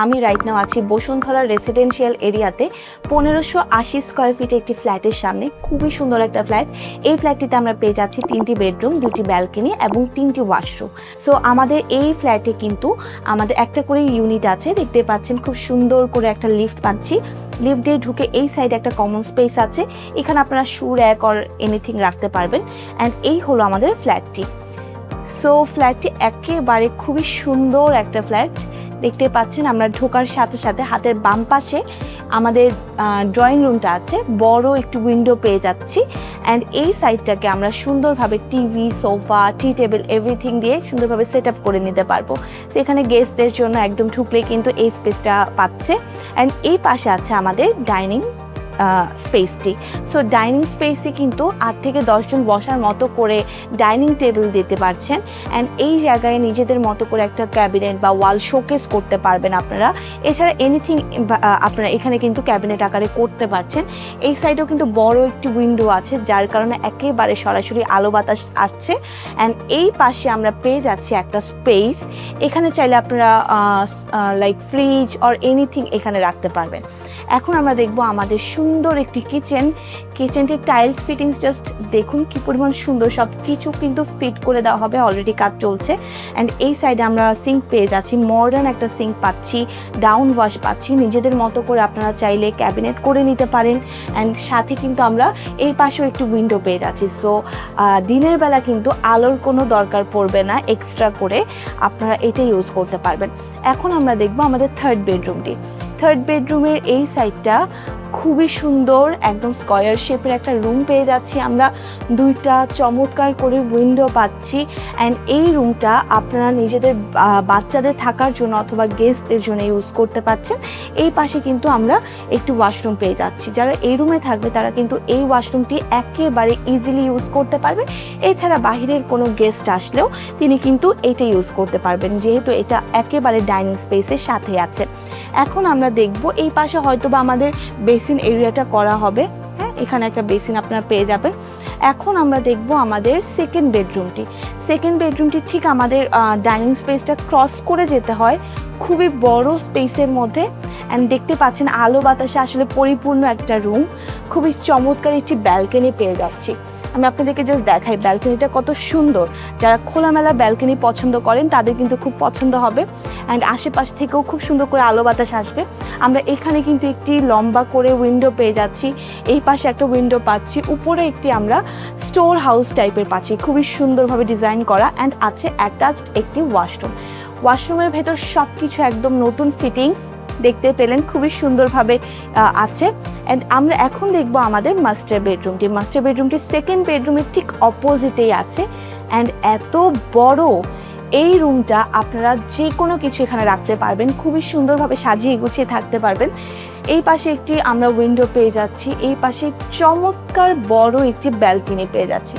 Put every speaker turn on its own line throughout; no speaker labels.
আমি right now আছি Bashundhara residential এরিয়াতে 1580 স্কোয়ার ফিটে একটি ফ্ল্যাটের সামনে। খুবই সুন্দর একটা ফ্ল্যাট। এই ফ্ল্যাটটিতে আমরা পেয়ে যাচ্ছি 3টি বেডরুম, 2টি ব্যালকনি এবং 3টি ওয়াশরুম। সো আমাদের এই ফ্ল্যাটে কিন্তু আমাদের একটা করে ইউনিট আছে, দেখতে পাচ্ছেন খুব সুন্দর করে একটা লিফট পাচ্ছি। লিফট দিয়ে ঢুকে এই সাইডে একটা কমন স্পেস আছে, এখানে আপনারা শু র্যাক অর এনিথিং রাখতে পারবেন। অ্যান্ড এই হলো আমাদের ফ্ল্যাটটি। সো ফ্ল্যাটটি একেবারে খুবই সুন্দর একটা ফ্ল্যাট। দেখতে পাচ্ছেন আমরা ঢোকার সাথে সাথে হাতের বাম পাশে আমাদের ড্রয়িং রুমটা আছে, বড় একটু উইন্ডো পেয়ে যাচ্ছি। অ্যান্ড এই সাইডটাকে আমরা সুন্দরভাবে টিভি, সোফা, টি টেবিল এভরিথিং দিয়ে সুন্দরভাবে সেট আপ করে নিতে পারবো। সেখানে গেস্টদের জন্য একদম ঢুকলেই কিন্তু এই স্পেসটা পাচ্ছে। অ্যান্ড এই পাশে আছে আমাদের ডাইনিং স্পেসটি। সো ডাইনিং স্পেসে কিন্তু 8 থেকে 10 জন বসার মতো করে ডাইনিং টেবিল দিতে পারছেন। অ্যান্ড এই জায়গায় নিজেদের মতো করে একটা ক্যাবিনেট বা ওয়াল শোকেস করতে পারবেন আপনারা। এছাড়া এনিথিং আপনারা এখানে কিন্তু ক্যাবিনেট আকারে করতে পারছেন। এই সাইডেও কিন্তু বড় একটি উইন্ডো আছে, যার কারণে একেবারে সরাসরি আলো বাতাস আসছে। অ্যান্ড এই পাশে আমরা পেয়ে যাচ্ছি একটা স্পেস, এখানে চাইলে আপনারা লাইক ফ্রিজ অর এনিথিং এখানে রাখতে পারবেন। এখন আমরা দেখব আমাদের সুন্দর একটি কিচেনটির টাইলস ফিটিংস জাস্ট দেখুন কি পরিমাণ সুন্দর, সব কিছু কিন্তু ফিট করে দেওয়া হবে, অলরেডি কাজ চলছে। অ্যান্ড এই সাইডে আমরা সিঙ্ক পেয়ে যাচ্ছি, মডার্ন একটা সিঙ্ক পাচ্ছি, ডাউন ওয়াশ পাচ্ছি। নিজেদের মতো করে আপনারা চাইলে ক্যাবিনেট করে নিতে পারেন। অ্যান্ড সাথে কিন্তু আমরা এই পাশেও একটু উইন্ডো পেয়ে যাচ্ছি। সো দিনের বেলা কিন্তু আলোর কোনো দরকার পড়বে না, এক্সট্রা করে আপনারা এটা ইউজ করতে পারবেন। এখন আমরা দেখব আমাদের থার্ড বেডরুমটি। থার্ড বেডরুমের এই সাইডটা খুবই সুন্দর, একদম স্কয়ার শেপের একটা রুম পেয়ে যাচ্ছি আমরা, 2টা চমৎকার করে উইন্ডো পাচ্ছি। অ্যান্ড এই রুমটা আপনারা নিজেদের বাচ্চাদের থাকার জন্য অথবা গেস্টদের জন্য ইউজ করতে পারছেন। এই পাশে কিন্তু আমরা একটি ওয়াশরুম পেয়ে যাচ্ছি, যারা এই রুমে থাকবে তারা কিন্তু এই ওয়াশরুমটি একেবারে ইজিলি ইউজ করতে পারবে। এছাড়া বাহিরের কোনো গেস্ট আসলেও তিনি কিন্তু এটা ইউজ করতে পারবেন, যেহেতু এটা একেবারে ডাইনিং স্পেসের সাথে আছে। এখন আমরা দেখব এই পাশে হয়তো বা আমাদের বেসিন এরিয়াটা করা হবে। হ্যাঁ, এখানে একটা বেসিন আপনারা পেয়ে যাবেন। এখন আমরা দেখব আমাদের সেকেন্ড বেডরুমটি ঠিক আমাদের ডাইনিং স্পেসটা ক্রস করে যেতে হয়, খুবই বড় স্পেসের মধ্যে। অ্যান্ড দেখতে পাচ্ছেন আলো বাতাসে আসলে পরিপূর্ণ একটা রুম। খুবই চমৎকার একটি ব্যালকনি পেয়ে যাচ্ছি। আমি আপনাদেরকে জাস্ট দেখাই ব্যালকনিটা কত সুন্দর। যারা খোলামেলা ব্যালকনি পছন্দ করেন তাদের কিন্তু খুব পছন্দ হবে। অ্যান্ড আশেপাশ থেকেও খুব সুন্দর করে আলো বাতাস আসবে। আমরা এখানে কিন্তু একটি লম্বা করে উইন্ডো পেয়ে যাচ্ছি, এই পাশে একটা উইন্ডো পাচ্ছি, উপরে একটি আমরা স্টোর হাউস টাইপের পাচ্ছি, খুবই সুন্দরভাবে ডিজাইন করা। অ্যান্ড আছে অ্যাটাচড একটি ওয়াশরুমের ভেতর সব কিছু একদম নতুন ফিটিংস দেখতে পেলেন, খুবই সুন্দরভাবে আছে। অ্যান্ড আমরা এখন দেখব আমাদের মাস্টার বেডরুমটি সেকেন্ড বেডরুমের ঠিক অপোজিটেই আছে। অ্যান্ড এত বড় এই রুমটা আপনারা যে কোনো কিছু এখানে রাখতে পারবেন, খুবই সুন্দরভাবে সাজিয়ে গুছিয়ে থাকতে পারবেন। এই পাশে একটি আমরা উইন্ডো পেয়ে যাচ্ছি, এই পাশে চমৎকার বড় একটি ব্যালকনি পেয়ে যাচ্ছি।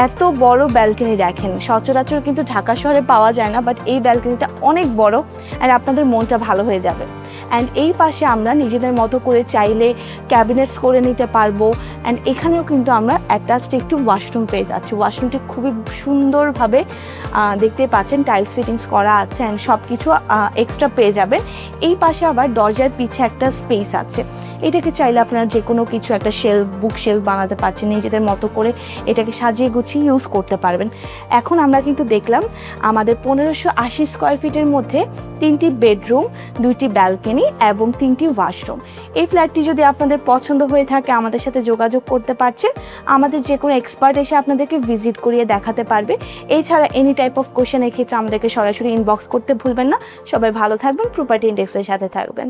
এত বড় ব্যালকনি দেখেন সচরাচর কিন্তু ঢাকা শহরে পাওয়া যায় না, বাট এই ব্যালকনিটা অনেক বড়। আর আপনাদের মনটা ভালো হয়ে যাবে। অ্যান্ড এই পাশে আমরা নিজেদের মতো করে চাইলে ক্যাবিনেটস করে নিতে পারবো। অ্যান্ড এখানেও কিন্তু আমরা অ্যাটাচড একটু ওয়াশরুম পেয়ে যাচ্ছি। ওয়াশরুমটি খুবই সুন্দরভাবে দেখতে পাচ্ছেন টাইলস ফিটিংস করা আছে। অ্যান্ড সব কিছু এক্সট্রা পেয়ে যাবেন। এই পাশে আবার দরজার পিছে একটা স্পেস আছে, এটাকে চাইলে আপনারা যে কোনো কিছু একটা বুক শেলফ বানাতে পারছেন, নিজেদের মতো করে এটাকে সাজিয়ে গুছিয়ে ইউজ করতে পারবেন। এখন আমরা কিন্তু দেখলাম আমাদের 1580 স্কোয়ার ফিটের মধ্যে 3টি বেডরুম, 2টি ব্যালকনি এবং 3টি ওয়াশরুম। এই ফ্ল্যাটটি যদি আপনাদের পছন্দ হয়ে থাকে আমাদের সাথে যোগাযোগ করতে পারছেন। আমাদের যে কোনো এক্সপার্ট এসে আপনাদেরকে ভিজিট করিয়ে দেখাতে পারবে। এছাড়া এনি টাইপ অফ কোয়েশ্চেনের ক্ষেত্রে আমাদেরকে সরাসরি ইনবক্স করতে ভুলবেন না। সবাই ভালো থাকবেন, প্রপার্টি ইন্ডেক্সের সাথে থাকবেন।